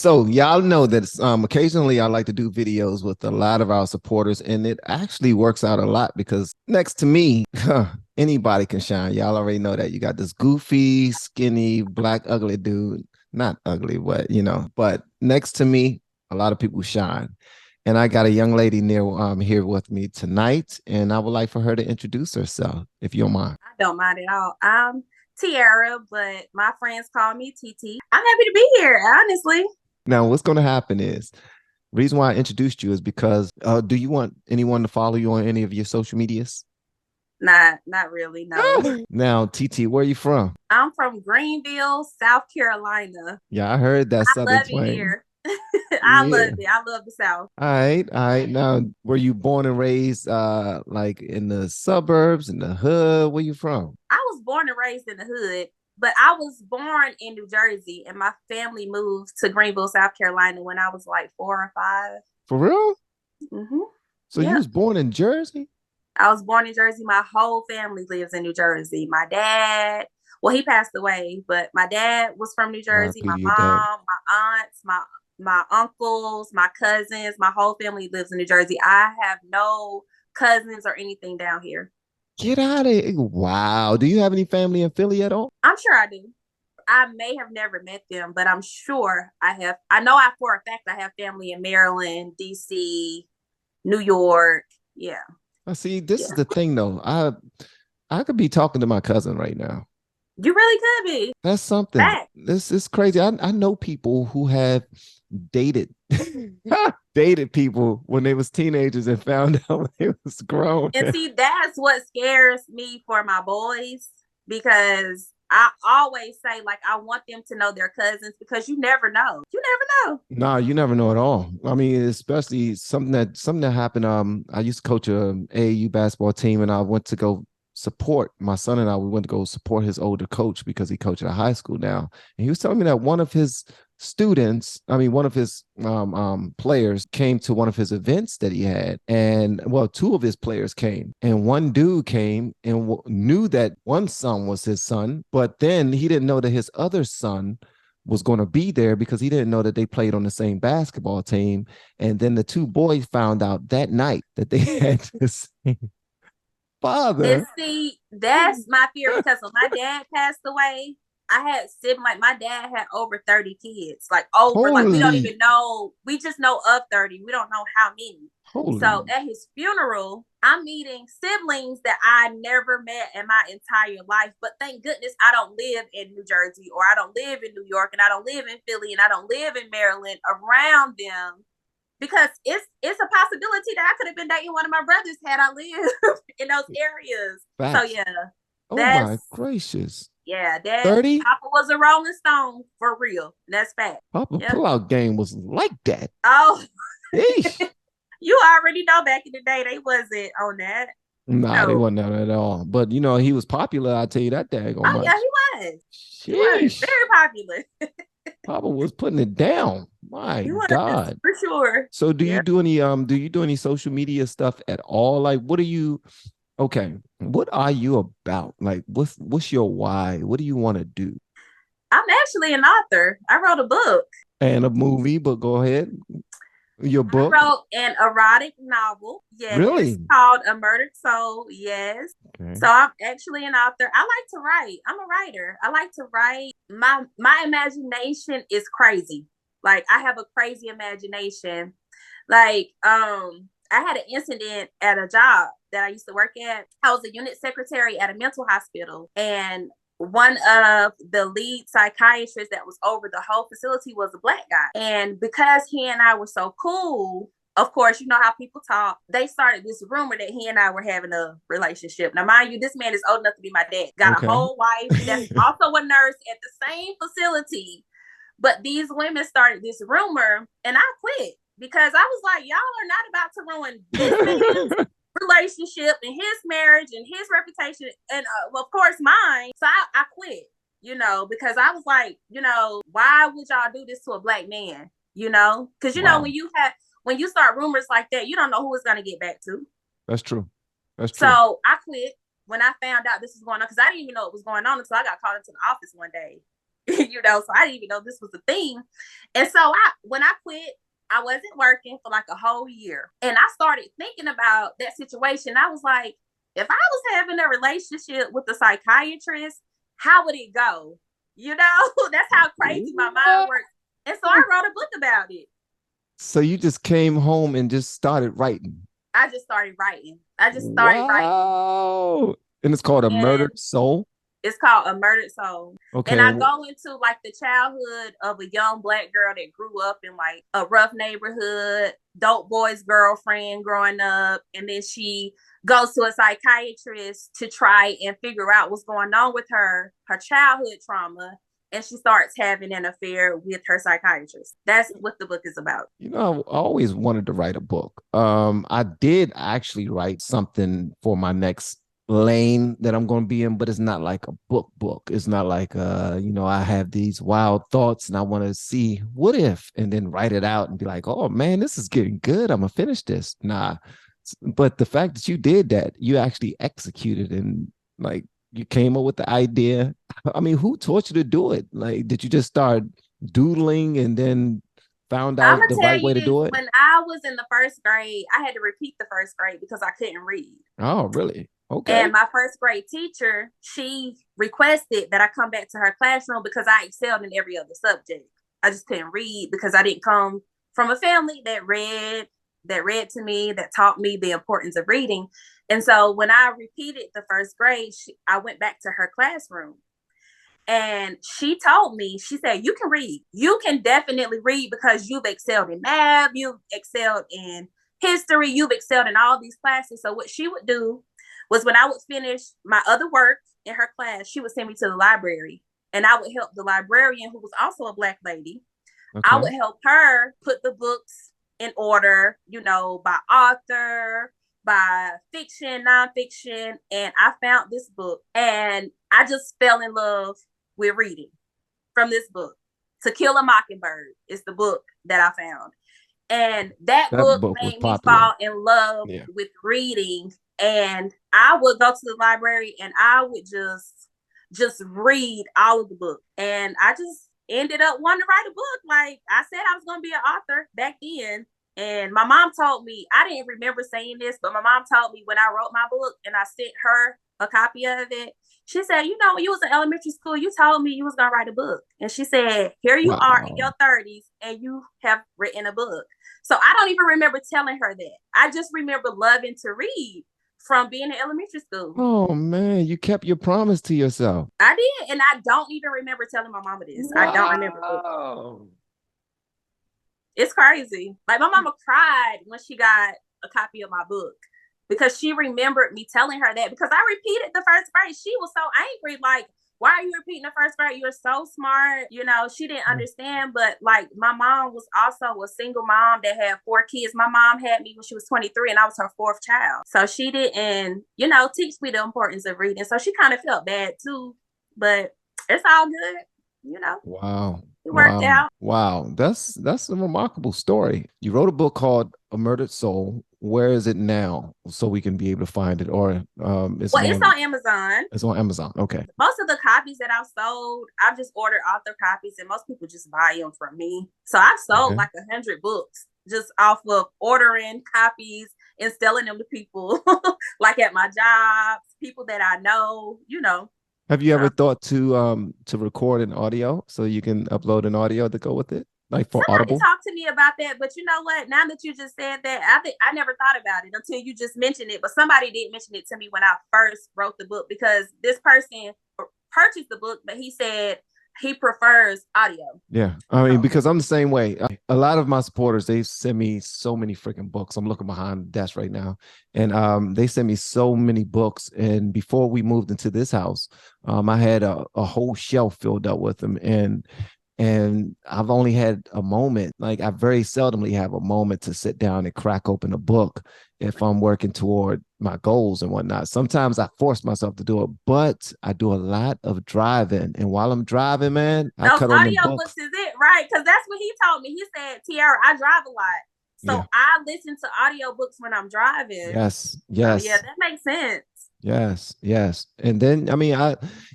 So y'all know that occasionally I like to do videos with a lot of our supporters, and it actually works out a lot because next to me, anybody can shine. Y'all already know that. You got this goofy, skinny, black, ugly dude. Not ugly, but but next to me, a lot of people shine. And I got a young lady near here with me tonight, and I would like for her to introduce herself, if you don't mind. I don't mind at all. I'm Tiara, but my friends call me TT. I'm happy to be here, honestly. Now, what's going to happen is, reason why I introduced you is because do you want anyone to follow you on any of your social medias? Not really, no. Now, TT, where are you from? I'm from Greenville, South Carolina. Yeah, I heard that I Southern love it twang. here. I Yeah. love it. I love the South. All right, all right. Now, were you born and raised like in the suburbs, in the hood? Where you from? I was born and raised in the hood, but I was born in New Jersey, and my family moved to Greenville, South Carolina when I was like 4 or 5. For real? Mm-hmm. So you Yep. was born in Jersey? I was born in Jersey. My whole family lives in New Jersey. My dad, well, he passed away, but my dad was from New Jersey. R.I.P. My to your dad. mom, my aunts, my uncles, my cousins, my whole family lives in New Jersey. I have no cousins or anything down here. Get out of here. Wow. Do you have any family in Philly at all? I'm sure I do. I may have never met them, but I'm sure I have. I know I for a fact I have family in Maryland, DC, New York. Yeah. I see. This is Yeah. the thing, though. I could be talking to my cousin right now. You really could be. That's something. Fact. This is crazy. I know people who have dated dated people when they was teenagers and found out they was grown. And see, that's what scares me for my boys, because I always say, like, I want them to know their cousins, because you never know. You never know. Nah, you never know at all. I mean, especially something that happened. I used to coach a AAU basketball team, and I went to go support my son and I. We went to go support his older coach because he coached at a high school now, and he was telling me that one of his students, I mean, one of his players came to one of his events that he had, and well, two of his players came, and one dude came and knew that one son was his son, but then he didn't know that his other son was going to be there because he didn't know that they played on the same basketball team. And then the two boys found out that night that they had the same And father. see, that's my fear, because when my dad passed away, I had siblings. Like, my dad had over 30 kids, like over, like, we don't Holy, even know. We just know of 30. We don't know how many. So holy. at his funeral, I'm meeting siblings that I never met in my entire life. But thank goodness I don't live in New Jersey, or I don't live in New York, and I don't live in Philly, and I don't live in Maryland around them, because it's a possibility that I could have been dating one of my brothers had I lived in those areas. So Facts. yeah, Oh my that's gracius. that 30? Papa was a Rolling Stone for real. That's fact. Papa Yep. pullout game was like that. Oh, Eesh. you already know back in the day they wasn't on that. Nah, they No. wasn't that at all. But he was popular, I'll tell you that daggone Oh much. yeah, he was. He was Sheesh. very popular. Papa was putting it down. My He was God. for sure. So Yeah. do you do any social media stuff at all? Like what are you okay, what are you about? Like what's your why? What do you want to do? I'm actually an author. I wrote a book. And a movie, but go ahead. Your I book? wrote an erotic novel. Yes. Really? Called A Murdered Soul. Yes. Okay. So I'm actually an author. I like to write. I'm a writer. I like to write. My imagination is crazy. Like, I have a crazy imagination. Like, I had an incident at a job that I used to work at. I was a unit secretary at a mental hospital, and one of the lead psychiatrists that was over the whole facility was a Black guy. And because he and I were so cool, of course, you know how people talk. They started this rumor that he and I were having a relationship. Now, mind you, this man is old enough to be my dad. Got a Okay. whole wife that's also a nurse at the same facility. But these women started this rumor, and I quit, because I was like, y'all are not about to ruin this man's relationship and his marriage and his reputation, and well, of course mine. So I quit, because I was like, why would y'all do this to a Black man? Because Wow. when you start rumors like that, you don't know who it's going to get back to. That's true. That's true. So I quit when I found out this was going on, because I didn't even know it was going on until I got called into the office one day. So I didn't even know this was a thing. And so when I quit, I wasn't working for like a whole year. And I started thinking about that situation. I was like, if I was having a relationship with a psychiatrist, how would it go? That's how crazy my mind works. And so I wrote a book about it. So you just came home and just started writing. I just started writing. Wow. And it's called A Murdered Soul. It's called A Murdered Soul. Okay. And I go into like the childhood of a young Black girl that grew up in like a rough neighborhood, dope boy's girlfriend growing up. And then she goes to a psychiatrist to try and figure out what's going on with her childhood trauma. And she starts having an affair with her psychiatrist. That's what the book is about. I always wanted to write a book. I did actually write something for my next lane that I'm going to be in, but it's not like a book. It's not like, I have these wild thoughts and I want to see what if, and then write it out and be like, oh man, this is getting good. I'm going to finish this. Nah. But the fact that you did that, you actually executed and like you came up with the idea. I mean, who taught you to do it? Like, did you just start doodling and then found out the right way to do it? When I was in the first grade, I had to repeat the first grade because I couldn't read. Oh, really? Okay. And my first grade teacher, she requested that I come back to her classroom because I excelled in every other subject. I just couldn't read because I didn't come from a family that read to me, that taught me the importance of reading. And so when I repeated the first grade, I went back to her classroom. And she told me, she said, you can read. You can definitely read because you've excelled in math, you've excelled in history, you've excelled in all these classes. So what she would do was when I would finish my other work in her class, she would send me to the library. And I would help the librarian, who was also a Black lady. Okay. I would help her put the books in order, by author, by fiction, nonfiction. And I found this book and I just fell in love with reading from this book. To Kill a Mockingbird is the book that I found. And that book made me fall in love with reading. And I would go to the library and I would just read all of the book. And I just ended up wanting to write a book. Like I said, I was going to be an author back then. And my mom told me, I didn't remember saying this, but my mom told me when I wrote my book and I sent her a copy of it, she said, when you was in elementary school, you told me you was going to write a book. And she said, here you are in your 30s and you have written a book. So I don't even remember telling her that. I just remember loving to read from being in elementary school. Oh man, you kept your promise to yourself. I did. And I don't even remember telling my mama this. Wow. I don't remember. It's crazy. Like my mama cried when she got a copy of my book because she remembered me telling her that, because I repeated the first grade. She was so angry. Like, why are you repeating the first grade? You're so smart. She didn't understand. But like my mom was also a single mom that had 4 kids. My mom had me when she was 23 and I was her 4th child. So she didn't, teach me the importance of reading. So she kind of felt bad too, but it's all good, Wow. It worked out. Wow. That's a remarkable story. You wrote a book called A Murdered Soul. Where is it now so we can be able to find it? Or it's on Amazon. It's on Amazon. Okay. Most of the copies that I've sold, I've just ordered author copies and most people just buy them from me. So I've sold like 100 books just off of ordering copies and selling them to people like at my jobs, people that I know, Have you ever thought to record an audio so you can upload an audio to go with it? Like for Somebody Audible? Talk to me about that, but you know what? Now that you just said that, I never thought about it until you just mentioned it. But somebody did mention it to me when I first wrote the book, because this person purchased the book, but he said he prefers audio. Yeah, I mean, because I'm the same way. A lot of my supporters, they send me so many freaking books. I'm looking behind the desk right now, and they send me so many books. And before we moved into this house, I had a whole shelf filled up with them, and I've only had a moment, like I very seldomly have a moment to sit down and crack open a book if I'm working toward my goals and whatnot. Sometimes I force myself to do it, but I do a lot of driving. And while I'm driving, man, I cut on the books is it, right? Because that's what he told me. He said, Tiara, I drive a lot. So I listen to audiobooks when I'm driving. Yes. So, yeah, that makes sense. Yes, yes. And then I mean,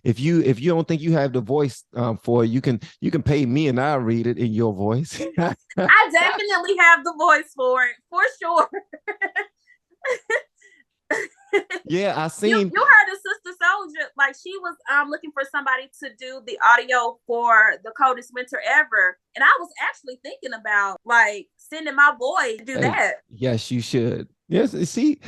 if you don't think you have the voice for it, you can pay me and I'll read it in your voice. I definitely have the voice for it, for sure. Yeah, I you seen. heard of Sister Soldier? Like she was looking for somebody to do the audio for The Coldest Winter Ever, and I was actually thinking about like sending my boy to do Hey, that. yes, you should. Yes, see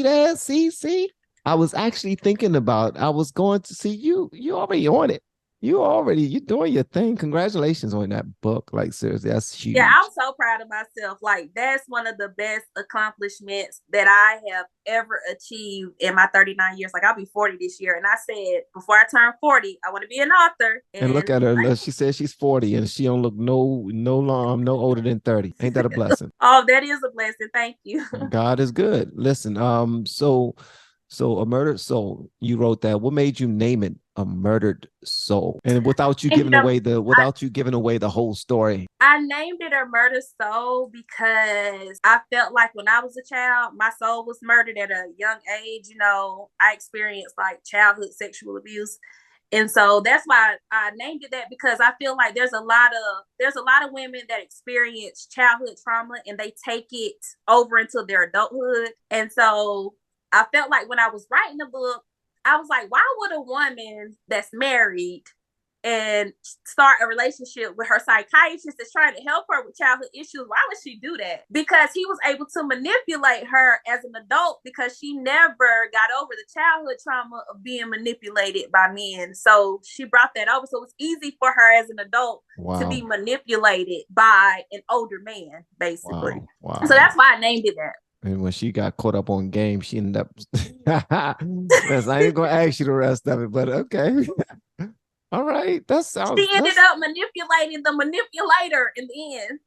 that, see. I was actually thinking about. I was going to see you. You already on it. You doing your thing. Congratulations on that book. Like seriously, that's Yeah, huge. I'm so proud of myself. Like that's one of the best accomplishments that I have ever achieved in my 39 years. Like I'll be 40 this year, and I said before I turn 40, I want to be an author. And look And at her. She says she's 40 and she don't look no older than 30. Ain't that a blessing? oh, that is a blessing. Thank you. God is good. Listen, so A Murdered Soul, you wrote that. What made you name it A Murdered Soul? And And, without you giving away the whole story. I named it A Murdered Soul because I felt like when I was a child, my soul was murdered at a young age. You know, I experienced like childhood sexual abuse. And so that's why I named it that, because I feel like there's a lot of women that experience childhood trauma and they take it over into their adulthood. And so I felt like when I was writing the book, I was like, why would a woman that's married and start a relationship with her psychiatrist that's trying to help her with childhood issues? Why would she do that? Because he was able to manipulate her as an adult because she never got over the childhood trauma of being manipulated by men. So she brought that over. So it's easy for her as an adult to be Wow. manipulated by an older man, basically. Wow. So Wow. that's why I named it that. And when she got caught up on game, she ended up. Yes, I ain't gonna ask you the rest of it, but okay. All right. That sounds She ended up manipulating the manipulator in the end.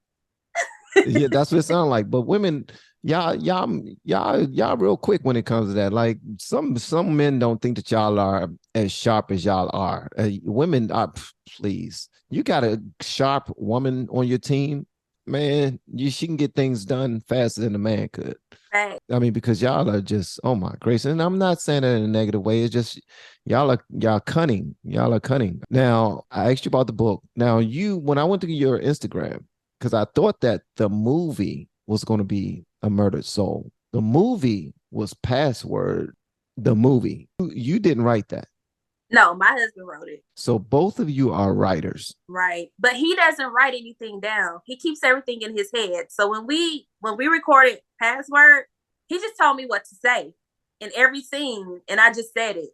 yeah, that's what it sounds like. But women, y'all real quick when it comes to that. Like some men don't think that y'all are as sharp as y'all are. Women are, please. You got a sharp woman on your team, man. She can get things done faster than a man could. Right. I mean, because y'all are just, oh my grace. And I'm not saying that in a negative way. It's just y'all cunning. Y'all are cunning. Now, I asked you about the book. Now, when I went to your Instagram, because I thought that the movie was going to be A Murdered Soul. The movie was Password, the movie. You didn't write that. No, my husband wrote it. So both of you are writers. Right. But he doesn't write anything down. He keeps everything in his head. So when we recorded Password, he just told me what to say in every scene and I just said it.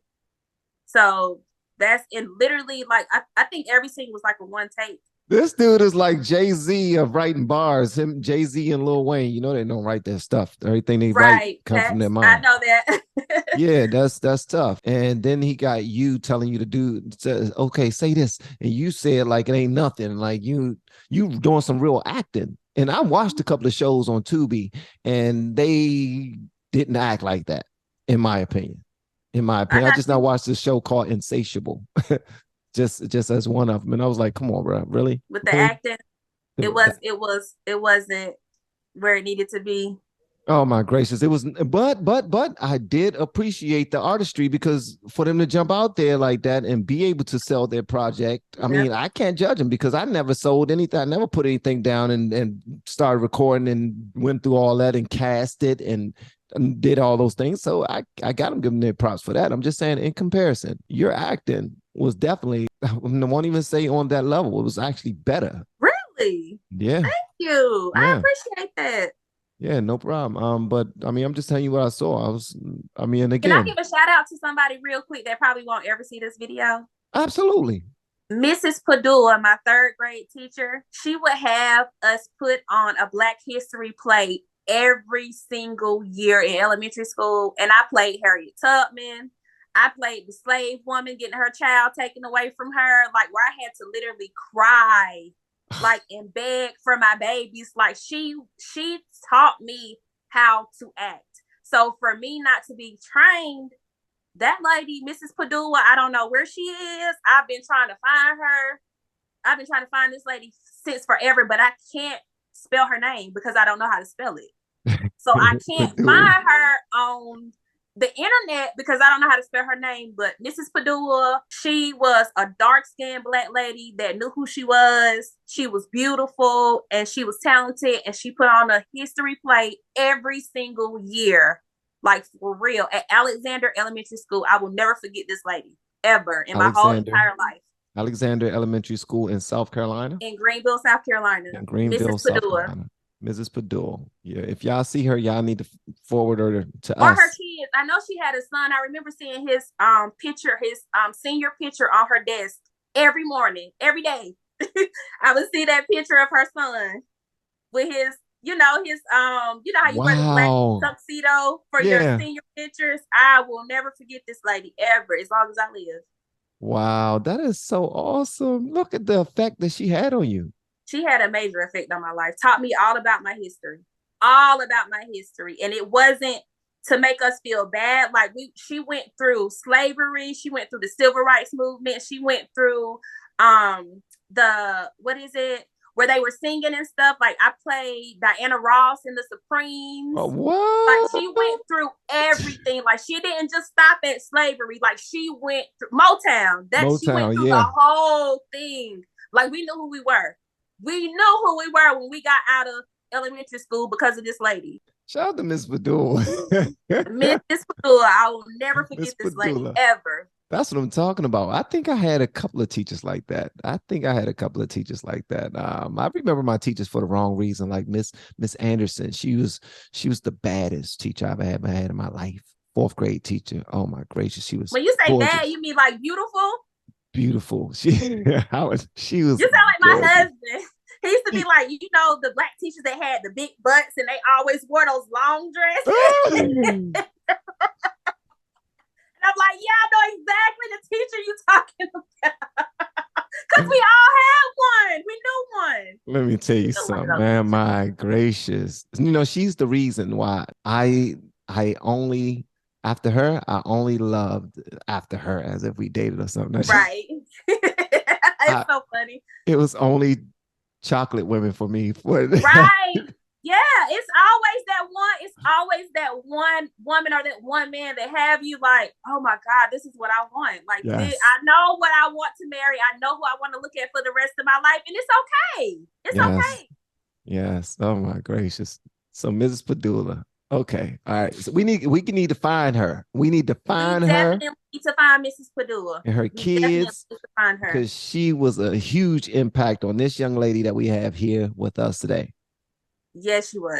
So that's in literally like I think every scene was like a one take. This dude is like Jay-Z of writing bars. Him, Jay-Z, and Lil Wayne. You know they don't write that stuff. Everything they write come from their I mind. know that. Yeah, that's tough. And then he got you telling you to do, okay, say this, and you said like it ain't nothing. Like you doing some real acting. And I watched a couple of shows on Tubi, and they didn't act like that, in my opinion. In my I opinion, I got just now you watched this show called Insatiable, just as one of them, and I was like, come on, bro, really, with the really? acting. It wasn't where it needed to be. Oh my gracious. It was but I did appreciate the artistry because for them to jump out there like that and be able to sell their project, I mean, I can't judge them because I never sold anything. I never put anything down and started recording and went through all that and cast it and did all those things. So I got them giving their props for that. I'm just saying in comparison, your acting was definitely, I won't even say on that level. It was actually better. Really? Yeah. Thank you. I Yeah. appreciate that. Yeah, no problem. But I mean, I'm just telling you what I saw. I mean, Can I again, give a shout out to somebody real quick that probably won't ever see this video? absolutely. Mrs. Padua, my third grade teacher, she would have us put on a Black History play every single year in elementary school. And I played Harriet Tubman. I played the slave woman getting her child taken away from her, like where I had to literally cry, like and beg for my babies. Like she taught me how to act. So for me not to be trained, that lady, Mrs. Padua, I don't know where she is. I've been trying to find her. I've been trying to find this lady since forever, but I can't spell her name because I don't know how to spell it. So I can't find her on the internet, because I don't know how to spell her name, but Mrs. Padua, she was a dark-skinned Black lady that knew who she was. She was beautiful and she was talented, and she put on a history play every single year, like for real, at Alexander Elementary School. I will never forget this lady ever in my whole entire life. Alexander Elementary School in South Carolina? In Greenville, South Carolina. In Greenville, South Carolina. Mrs. Padua. Yeah, if y'all see her, y'all need to forward her to or us. Or her kids. I know she had a son. I remember seeing his picture, his senior picture on her desk every morning, every day. I would see that picture of her son with his, you know how you wear the black tuxedo for your senior pictures. I will never forget this lady ever, as long as I live. Wow, that is so awesome. Look at the effect that she had on you. She had a major effect on my life, taught me all about my history. And it wasn't to make us feel bad. Like she went through slavery. She went through the civil rights movement. She went through where they were singing and stuff. Like I played Diana Ross in the Supremes. Oh, what? Like she went through everything. Like she didn't just stop at slavery. Like she went through Motown. She went through the whole thing. Like we knew who we were. We knew who we were when we got out of elementary school because of this lady. Shout out to Miss Padula. Miss Padula, I will never forget this lady ever. That's what I'm talking about. I think I had a couple of teachers like that. I remember my teachers for the wrong reason, like Miss Anderson. She was the baddest teacher I've ever had in my life. 4th grade teacher. Oh my gracious, she was. When you say gorgeous. bad, you mean like beautiful? Beautiful. She was. You sound like my husband. He used to be like, the Black teachers that had the big butts and they always wore those long dresses. And I'm like, yeah, I know exactly the teacher you're talking about. Because we all had one. We knew one. Let me tell you something, man. My gracious. She's the reason why I only, after her, I only loved after her, as if we dated or something. Right. It's so funny. It was only chocolate women for me. Right. Yeah, it's always that one woman or that one man that have you like, oh my God, this is what I want. Like, yes. I know what I want to marry. I know who I want to look at for the rest of my life. And it's okay. It's okay. Yes. Oh my gracious. So Mrs. Padula. Okay. All right. So we need to find her. We need to find her. Definitely need to find Mrs. Padula and her kids. Because she was a huge impact on this young lady that we have here with us today. Yes, she was.